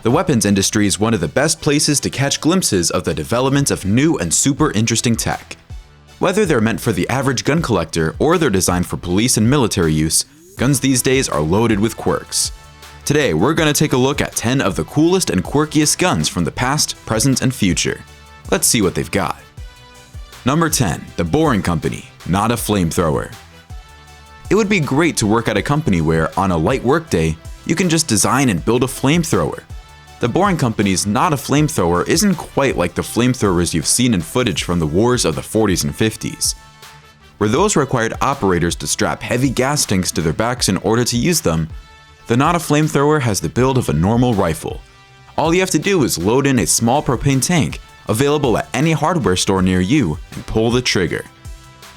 The weapons industry is one of the best places to catch glimpses of the development of new and super interesting tech. Whether they're meant for the average gun collector or they're designed for police and military use, guns these days are loaded with quirks. Today, we're going to take a look at 10 of the coolest and quirkiest guns from the past, present, and future. Let's see what they've got. Number 10. The Boring Company, not a flamethrower. It would be great to work at a company where, on a light workday, you can just design and build a flamethrower. The Boring Company's not a flamethrower isn't quite like the flamethrowers you've seen in footage from the wars of the 40s and 50s, where those required operators to strap heavy gas tanks to their backs in order to use them. The not a flamethrower has the build of a normal rifle. All you have to do is load in a small propane tank available at any hardware store near you and pull the trigger.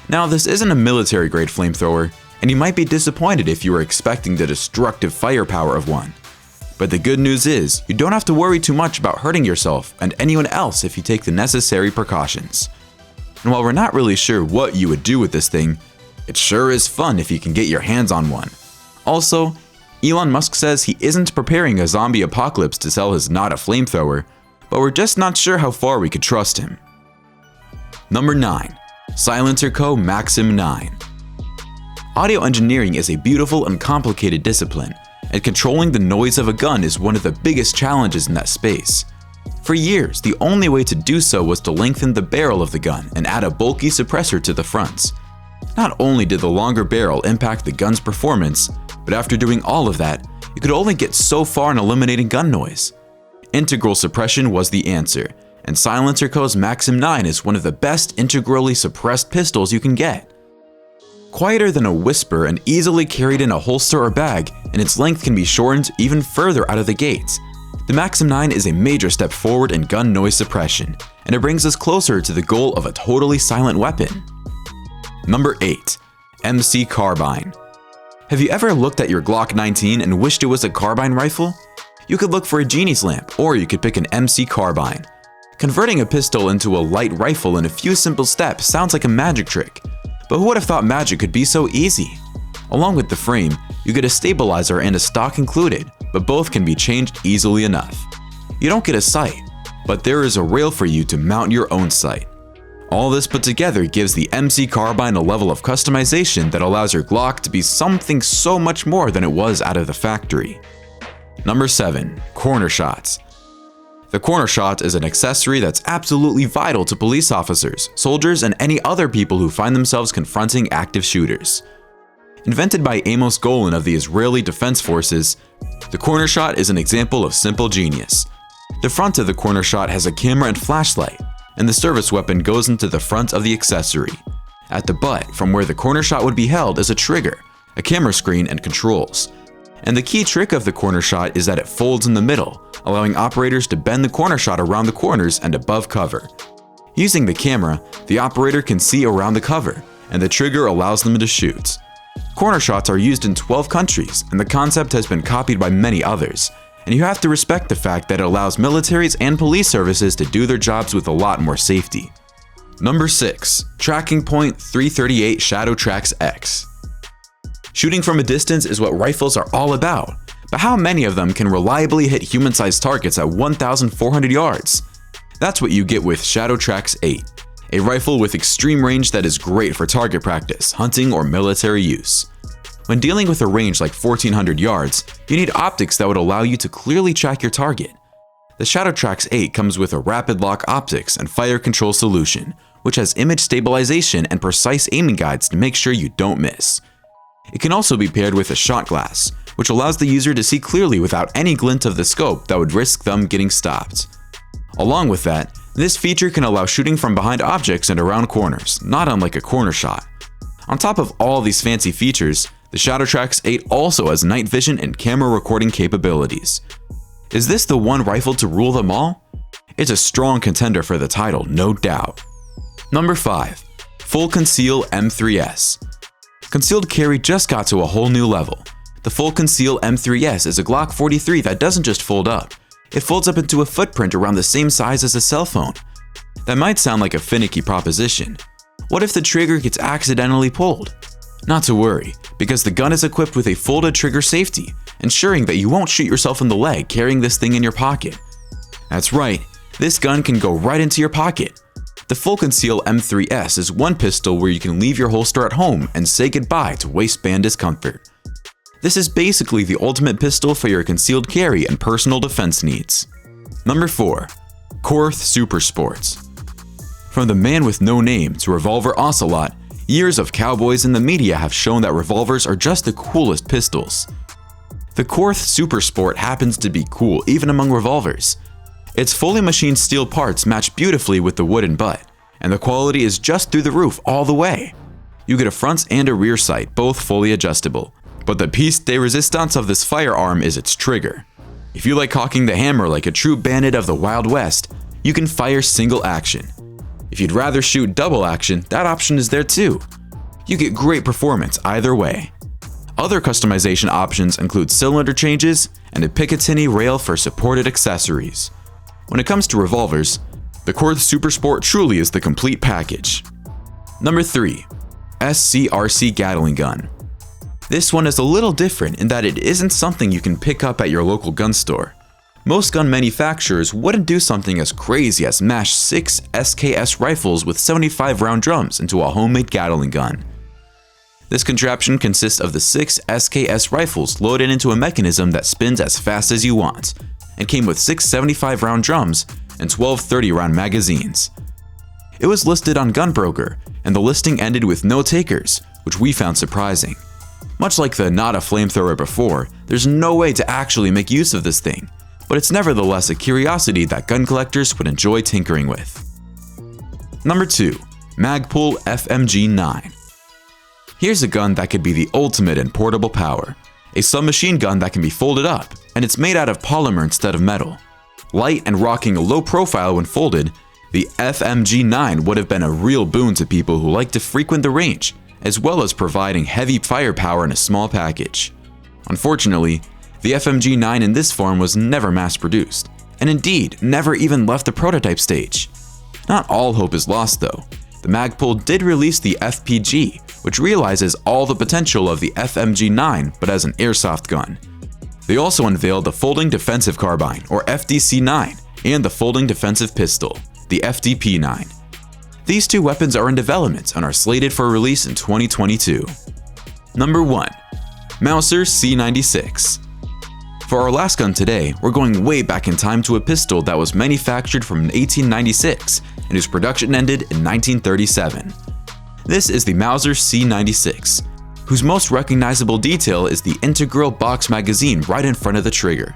Now, this isn't a military grade flamethrower, and you might be disappointed if you were expecting the destructive firepower of one. But the good news is, you don't have to worry too much about hurting yourself and anyone else if you take the necessary precautions. And while we're not really sure what you would do with this thing, it sure is fun if you can get your hands on one. Also, Elon Musk says he isn't preparing a zombie apocalypse to sell his not a flamethrower, but we're just not sure how far we could trust him. Number 9. SILENCERCO MAXIM 9. Audio engineering is a beautiful and complicated discipline, and controlling the noise of a gun is one of the biggest challenges in that space. For years, the only way to do so was to lengthen the barrel of the gun and add a bulky suppressor to the fronts. Not only did the longer barrel impact the gun's performance, but after doing all of that, you could only get so far in eliminating gun noise. Integral suppression was the answer, and SILENCERCO's MAXIM 9 is one of the best integrally suppressed pistols you can get. Quieter than a whisper and easily carried in a holster or bag, and its length can be shortened even further out of the gates. The MAXIM 9 is a major step forward in gun noise suppression, and it brings us closer to the goal of a totally silent weapon. Number 8. MC-KARBINE. Have you ever looked at your Glock 19 and wished it was a carbine rifle? You could look for a genie's lamp, or you could pick an MC-KARBINE. Converting a pistol into a light rifle in a few simple steps sounds like a magic trick. But who would have thought magic could be so easy? Along with the frame, you get a stabilizer and a stock included, but both can be changed easily enough. You don't get a sight, but there is a rail for you to mount your own sight. All this put together gives the MC-KARBINE a level of customization that allows your Glock to be something so much more than it was out of the factory. Number 7. CORNERSHOT. The CORNERSHOT is an accessory that's absolutely vital to police officers, soldiers, and any other people who find themselves confronting active shooters. Invented by Amos Golan of the Israeli Defense Forces, the CORNERSHOT is an example of simple genius. The front of the CORNERSHOT has a camera and flashlight, and the service weapon goes into the front of the accessory. At the butt, from where the CORNERSHOT would be held, is a trigger, a camera screen, and controls. And the key trick of the CORNERSHOT is that it folds in the middle, allowing operators to bend the CORNERSHOT around the corners and above cover. Using the camera, the operator can see around the cover, and the trigger allows them to shoot. CORNERSHOTs are used in 12 countries, and the concept has been copied by many others, and you have to respect the fact that it allows militaries and police services to do their jobs with a lot more safety. Number 6. Tracking Point 338 SHADOWTRAX X. Shooting from a distance is what rifles are all about, but how many of them can reliably hit human-sized targets at 1,400 yards? That's what you get with SHADOWTRAX 8, a rifle with extreme range that is great for target practice, hunting, or military use. When dealing with a range like 1,400 yards, you need optics that would allow you to clearly track your target. The SHADOWTRAX 8 comes with a rapid lock optics and fire control solution, which has image stabilization and precise aiming guides to make sure you don't miss. It can also be paired with a shot glass, which allows the user to see clearly without any glint of the scope that would risk them getting stopped. Along with that, this feature can allow shooting from behind objects and around corners, not unlike a CORNERSHOT. On top of all these fancy features, the SHADOWTRAX 8 also has night vision and camera recording capabilities. Is this the one rifle to rule them all? It's a strong contender for the title, no doubt. Number 5. Full Conceal M3S. Concealed carry just got to a whole new level. The Full Conceal M3S is a Glock 43 that doesn't just fold up. It folds up into a footprint around the same size as a cell phone. That might sound like a finicky proposition. What if the trigger gets accidentally pulled? Not to worry, because the gun is equipped with a folded trigger safety, ensuring that you won't shoot yourself in the leg carrying this thing in your pocket. That's right, this gun can go right into your pocket. The full conceal M3S is one pistol where you can leave your holster at home and say goodbye to waistband discomfort. This is basically the ultimate pistol for your concealed carry and personal defense needs. Number 4. KORTH Super Sports. From the man with no name to Revolver Ocelot, years of cowboys in the media have shown that revolvers are just the coolest pistols. The KORTH Super Sport happens to be cool even among revolvers. Its fully machined steel parts match beautifully with the wooden butt, and the quality is just through the roof all the way. You get a front and a rear sight, both fully adjustable. But the piece de resistance of this firearm is its trigger. If you like cocking the hammer like a true bandit of the Wild West, you can fire single action. If you'd rather shoot double action, that option is there too. You get great performance either way. Other customization options include cylinder changes and a Picatinny rail for supported accessories. When it comes to revolvers, the KORTH Super Sport truly is the complete package. Number 3. SCRC Gatling Gun. This one is a little different in that it isn't something you can pick up at your local gun store. Most gun manufacturers wouldn't do something as crazy as mash 6 SKS rifles with 75 round drums into a homemade Gatling gun. This contraption consists of the 6 SKS rifles loaded into a mechanism that spins as fast as you want, and came with 6 75 round drums and 12 30 round magazines. It was listed on Gunbroker, and the listing ended with no takers, which we found surprising. Much like the not a flamethrower before, there's no way to actually make use of this thing, but it's nevertheless a curiosity that gun collectors would enjoy tinkering with. Number 2. MAGPUL FMG-9. Here's a gun that could be the ultimate in portable power. A submachine gun that can be folded up, and it's made out of polymer instead of metal. Light and rocking a low profile when folded, the FMG-9 would have been a real boon to people who like to frequent the range, as well as providing heavy firepower in a small package. Unfortunately, the FMG-9 in this form was never mass-produced, and indeed never even left the prototype stage. Not all hope is lost though. The MAGPUL did release the FPG, which realizes all the potential of the FMG-9 but as an airsoft gun. They also unveiled the Folding Defensive Carbine, or FDC-9, and the Folding Defensive Pistol, the FDP-9. These two weapons are in development and are slated for release in 2022. Number 1. MAUSER C96. For our last gun today, we're going way back in time to a pistol that was manufactured from 1896 and whose production ended in 1937. This is the MAUSER C96, whose most recognizable detail is the integral box magazine right in front of the trigger.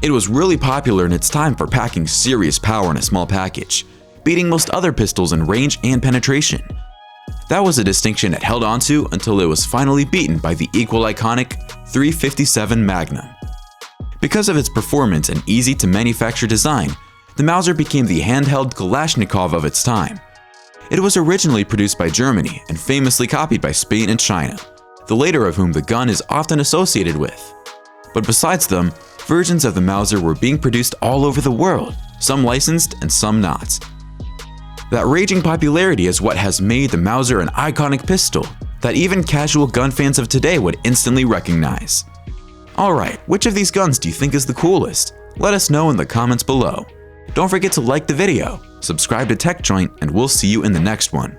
It was really popular in its time for packing serious power in a small package, beating most other pistols in range and penetration. That was a distinction it held onto until it was finally beaten by the equal iconic .357 Magnum. Because of its performance and easy to manufacture design, the Mauser became the handheld Kalashnikov of its time. It was originally produced by Germany and famously copied by Spain and China, the later of whom the gun is often associated with. But besides them, versions of the Mauser were being produced all over the world, some licensed and some not. That raging popularity is what has made the Mauser an iconic pistol that even casual gun fans of today would instantly recognize. Alright, which of these guns do you think is the coolest? Let us know in the comments below. Don't forget to like the video, subscribe to TechJoint, and we'll see you in the next one.